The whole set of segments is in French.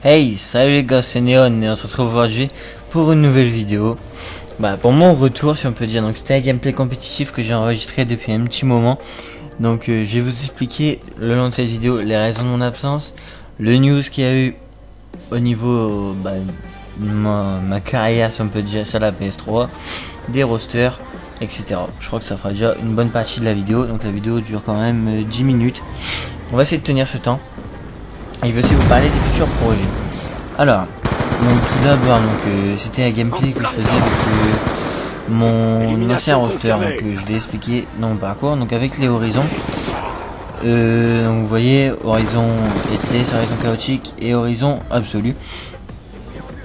Hey, salut les gars, c'est Neon et on se retrouve aujourd'hui pour une nouvelle vidéo. Pour mon retour, si on peut dire. Donc c'était un gameplay compétitif que j'ai enregistré depuis un petit moment. Donc je vais vous expliquer le long de cette vidéo les raisons de mon absence, le news qu'il y a eu au niveau de ma carrière, si on peut dire, sur la PS3, des rosters, etc. Je crois que ça fera déjà une bonne partie de la vidéo. Donc la vidéo dure quand même 10 minutes. On va essayer de tenir ce temps. Et je vais aussi vous parler des futurs projets. Alors, donc tout d'abord, c'était un gameplay que je faisais avec mon ancien roster. Donc je vais expliquer dans mon parcours. Donc avec les horizons, donc vous voyez horizon été, horizon chaotique et horizon absolu,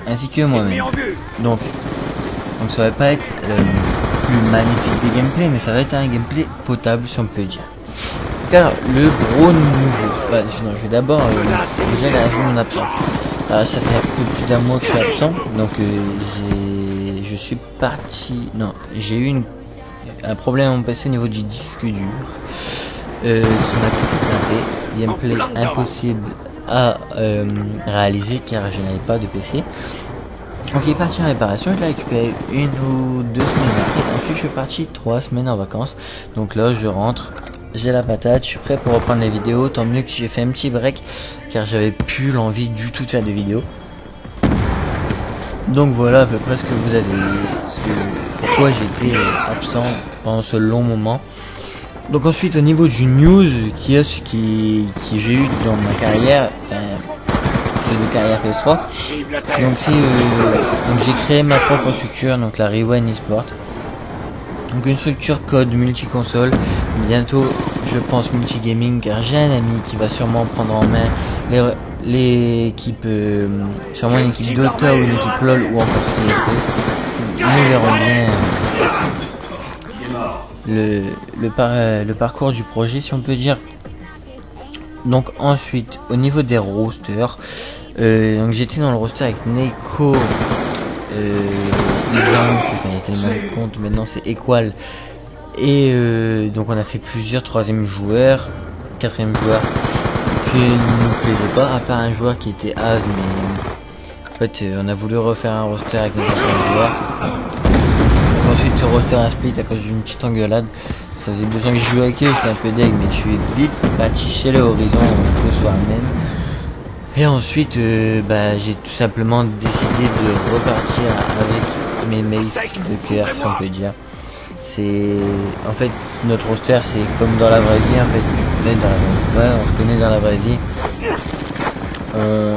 ainsi que moi-même. Donc ça va pas être le plus magnifique des gameplays, mais ça va être un gameplay potable, si on peut dire. Car le gros nouveau, je vais d'abord déjà la raison de mon absence. Ça fait un peu plus d'un mois que je suis absent, donc je suis parti. Non, j'ai eu un problème à mon PC au niveau du disque dur qui m'a tout planté. Gameplay impossible à réaliser car je n'avais pas de PC. Donc il est parti en réparation, je l'ai récupéré 1 ou 2 semaines après. Ensuite je suis parti 3 semaines en vacances. Donc là je rentre. J'ai la patate, je suis prêt pour reprendre les vidéos. Tant mieux que j'ai fait un petit break car j'avais plus l'envie du tout de faire des vidéos. Donc voilà à peu près ce que vous avez pourquoi j'étais absent pendant ce long moment. Donc ensuite au niveau du news qui j'ai eu dans ma carrière, de carrière PS3. Donc j'ai créé ma propre structure, donc la Rewind Esport. Donc une structure code multi-console, bientôt je pense multi-gaming car j'ai un ami qui va sûrement prendre en main l'équipe, sûrement une équipe Dota ou une équipe LOL ou encore CSS. Nous verrons bien le parcours du projet, si on peut dire. Donc ensuite au niveau des rosters, donc j'étais dans le roster avec Neko, il y a tellement de comptes, maintenant c'est Equal. Et donc on a fait plusieurs 3e joueurs, 4e joueurs qui ne nous plaisaient pas, à part un joueur qui était as, mais en fait on a voulu refaire un roster avec nos anciens joueurs. Ensuite ce roster a split à cause d'une petite engueulade. Ça faisait 2 ans que je jouais avec eux, j'étais un peu deg, mais je suis vite parti chez le Horizon le soir même. Et ensuite j'ai tout simplement décidé de repartir avec mes mates de cœur, si on peut dire. C'est en fait notre roster, c'est comme dans la vraie vie en fait. On se connaît dans la vraie vie.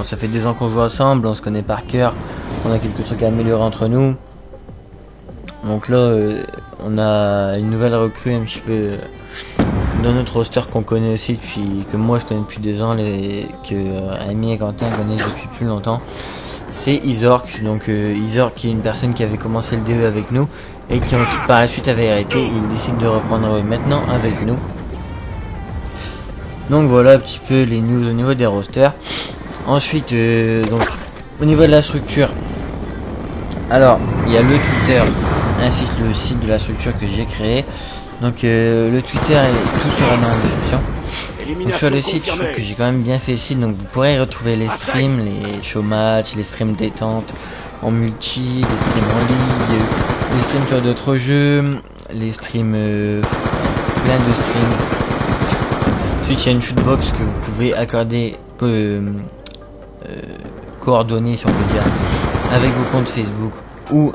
Ça fait 2 ans qu'on joue ensemble, on se connaît par cœur, on a quelques trucs à améliorer entre nous. Donc là on a une nouvelle recrue un petit peu dans notre roster qu'on connaît aussi depuis, que moi je connais depuis 2 ans, que Amy et Quentin connaissent depuis plus longtemps. C'est Isork, donc Isork qui est une personne qui avait commencé le DE avec nous et qui ensuite par la suite avait arrêté. Il décide de reprendre maintenant avec nous. Donc voilà un petit peu les news au niveau des rosters. Ensuite donc au niveau de la structure, alors il y a le Twitter ainsi que le site de la structure que j'ai créé. Donc le Twitter tout sera dans la description. Donc sur le site, je trouve que j'ai quand même bien fait le site, donc vous pourrez retrouver les streams, les show matchs, les streams détente en multi, les streams en ligue, les streams sur d'autres jeux, les streams plein de streams. Ensuite il y a une shootbox que vous pouvez accorder coordonnées, si on peut dire, avec vos comptes Facebook, ou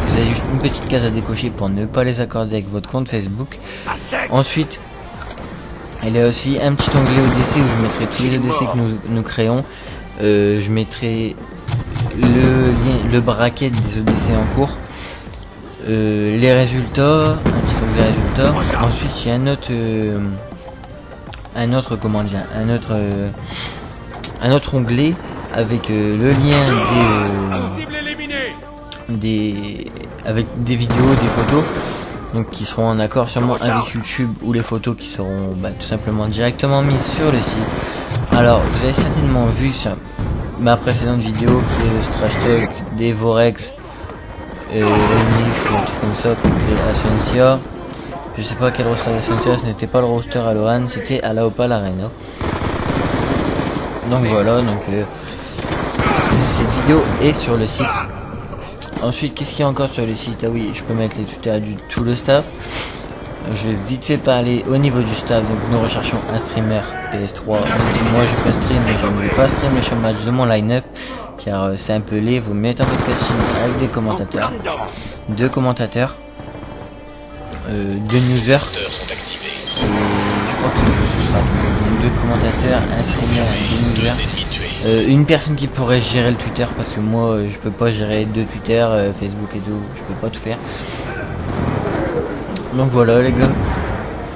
vous avez juste une petite case à décocher pour ne pas les accorder avec votre compte Facebook. Ensuite il y a aussi un petit onglet ODC où je mettrai tous les ODC que nous créons. Je mettrai le bracket des ODC en cours, les résultats, un petit onglet résultats. Ensuite il y a un autre onglet avec le lien avec des vidéos, des photos, donc qui seront en accord sûrement avec YouTube, ou les photos qui seront tout simplement directement mises sur le site. Alors vous avez certainement vu sur ma précédente vidéo qui est le Strash Talk des Vorex, ou un truc comme ça, Ascensia. Je sais pas quel roster d'Ascensia, ce n'était pas le roster à Lohan, c'était à la Opal Arena. Donc voilà, cette vidéo est sur le site. Ensuite, qu'est-ce qu'il y a encore sur le site? Ah oui, je peux mettre les tutos du tout le staff. Je vais vite fait parler au niveau du staff. Donc nous recherchons un streamer PS3. Moi je peux stream, mais je ne vais pas stream les chômages de mon line-up car c'est un peu laid. Vous mettez un peu de casting avec des commentateurs, 2 commentateurs, 2 newsers. Je crois que ce sera 2 commentateurs, un streamer, 2 newsers, une personne qui pourrait gérer le Twitter parce que moi je peux pas gérer 2 Twitter, Facebook et tout, je peux pas tout faire. Donc voilà les gars.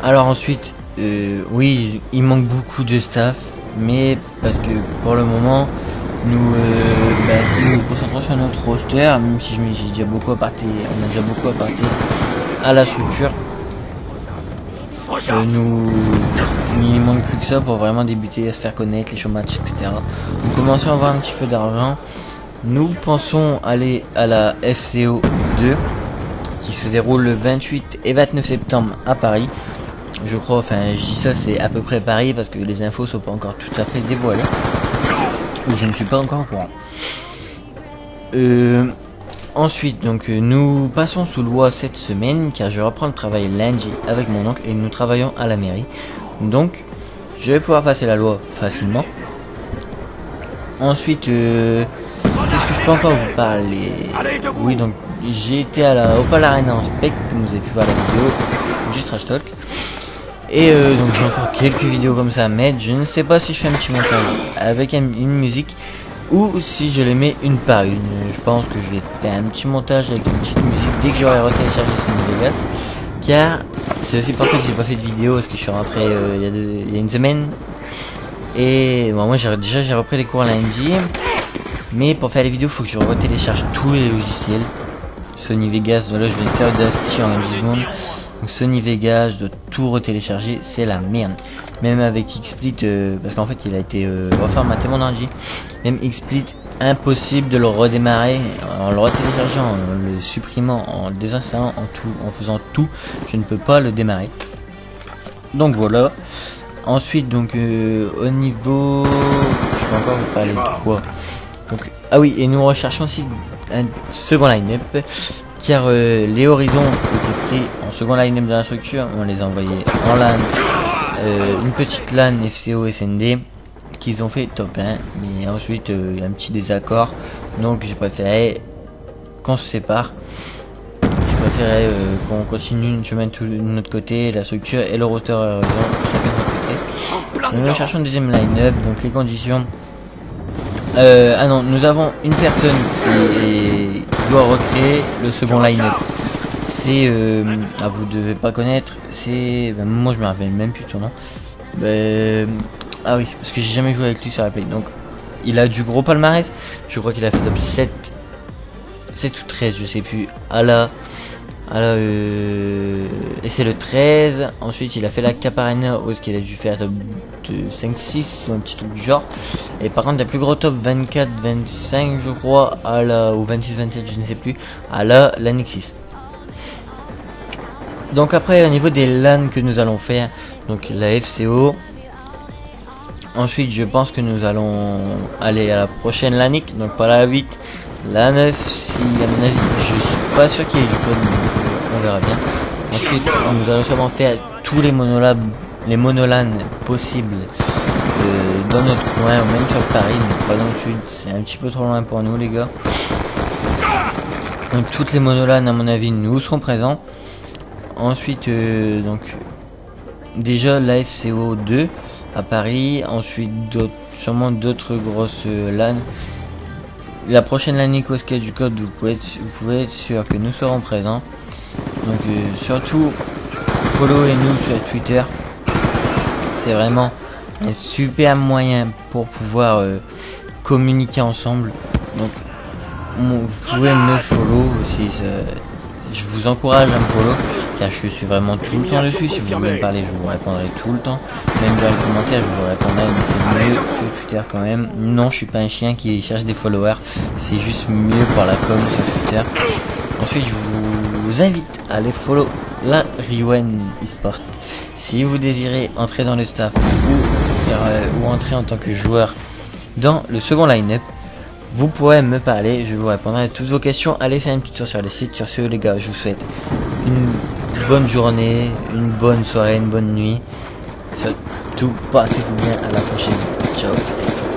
Alors ensuite, oui, il manque beaucoup de staff, mais parce que pour le moment, nous nous concentrons sur notre roster, même si j'ai déjà beaucoup apporté, on a déjà beaucoup apporté à la structure. Il manque plus que ça pour vraiment débuter à se faire connaître, les showmatchs, etc. Nous commençons à avoir un petit peu d'argent. Nous pensons aller à la FCO 2 qui se déroule le 28 et 29 septembre à Paris. Je crois, enfin je dis ça, c'est à peu près Paris parce que les infos sont pas encore tout à fait dévoilées. Ou je ne suis pas encore au courant. Ensuite, donc nous passons sous loi cette semaine car je reprends le travail lundi avec mon oncle et nous travaillons à la mairie. Donc je vais pouvoir passer la loi facilement. Ensuite, qu'est-ce que je peux encore vous parler? Oui, donc j'ai été à la Opal Arena en spec, comme vous avez pu voir la vidéo, juste Trash Talk. Et donc j'ai encore quelques vidéos comme ça à mettre. Je ne sais pas si je fais un petit montage avec une musique ou si je les mets une par une. Je pense que je vais faire un petit montage avec une petite musique dès que j'aurai retéléchargé Sony Vegas. Car c'est aussi pour ça que j'ai pas fait de vidéo, parce que je suis rentré il y a une semaine. Et bon, moi j'ai repris les cours lundi. Mais pour faire les vidéos, il faut que je retélécharge tous les logiciels. Sony Vegas, là je vais faire Audacity en 10 secondes. Donc Sony Vegas, je dois tout retélécharger, c'est la merde. Même avec XSplit, parce qu'en fait il a été reformaté mon ordi. Même XSplit, impossible de le redémarrer en le retéléchargeant, en le supprimant, en le désinstallant, en faisant tout, je ne peux pas le démarrer. Donc voilà. Ensuite donc au niveau, je peux encore vous parler de quoi? Donc, ah oui, et nous recherchons aussi un second line-up car les horizons étaient pris en second line-up de la structure. On les a envoyés en LAN, une petite LAN FCO SND qu'ils ont fait top 1, mais ensuite il y a un petit désaccord, donc j'ai préféré qu'on se sépare. Je préférais qu'on continue une chemin de notre côté, la structure et le roster horizon chacun de notre côté. Nous cherchons un deuxième line-up, donc les conditions. Ah non, nous avons une personne qui doit recréer le second line-up. C'est, vous devez pas connaître, c'est, moi je me rappelle même plus de son nom. Ah oui, parce que j'ai jamais joué avec lui sur la play. Donc, il a du gros palmarès. Je crois qu'il a fait top 7 ou 13, je sais plus. Et c'est le 13. Ensuite il a fait la Cap Arena où est-ce qu'il a dû faire top de 5-6 ou un petit truc du genre. Et par contre le plus gros top 24-25 je crois ou 26-27 je ne sais plus à la Nexus. Donc après au niveau des LAN que nous allons faire, donc la FCO. Ensuite je pense que nous allons aller à la prochaine LANIC, donc pas la 8, la 9 si à mon avis je suis pas sûr qu'il y ait du code. On verra bien. Ensuite, nous allons sûrement faire tous les monolans possibles dans notre coin, ou même sur Paris, mais pas dans le sud. C'est un petit peu trop loin pour nous, les gars. Donc, toutes les monolans, à mon avis, nous serons présents. Ensuite, donc, déjà la FCO 2 à Paris. Ensuite, sûrement d'autres grosses LAN. La prochaine LANIC au skate du code, vous pouvez être sûr que nous serons présents. Donc surtout followez-nous sur Twitter, c'est vraiment un super moyen pour pouvoir communiquer ensemble. Donc vous pouvez me follow aussi, je vous encourage à me follow car je suis vraiment tout le temps dessus. Si vous voulez me parler, je vous répondrai tout le temps, même dans les commentaires je vous répondrai, mais c'est mieux sur Twitter quand même. Non, je suis pas un chien qui cherche des followers, c'est juste mieux pour la com sur Twitter. Ensuite, je vous invite à aller follow la Riwen eSport. Si vous désirez entrer dans le staff ou entrer en tant que joueur dans le second line-up, vous pourrez me parler, je vous répondrai à toutes vos questions. Allez faire un petit tour sur les sites. Sur ce les gars, je vous souhaite une bonne journée, une bonne soirée, une bonne nuit. Surtout, portez-vous bien, à la prochaine. Ciao.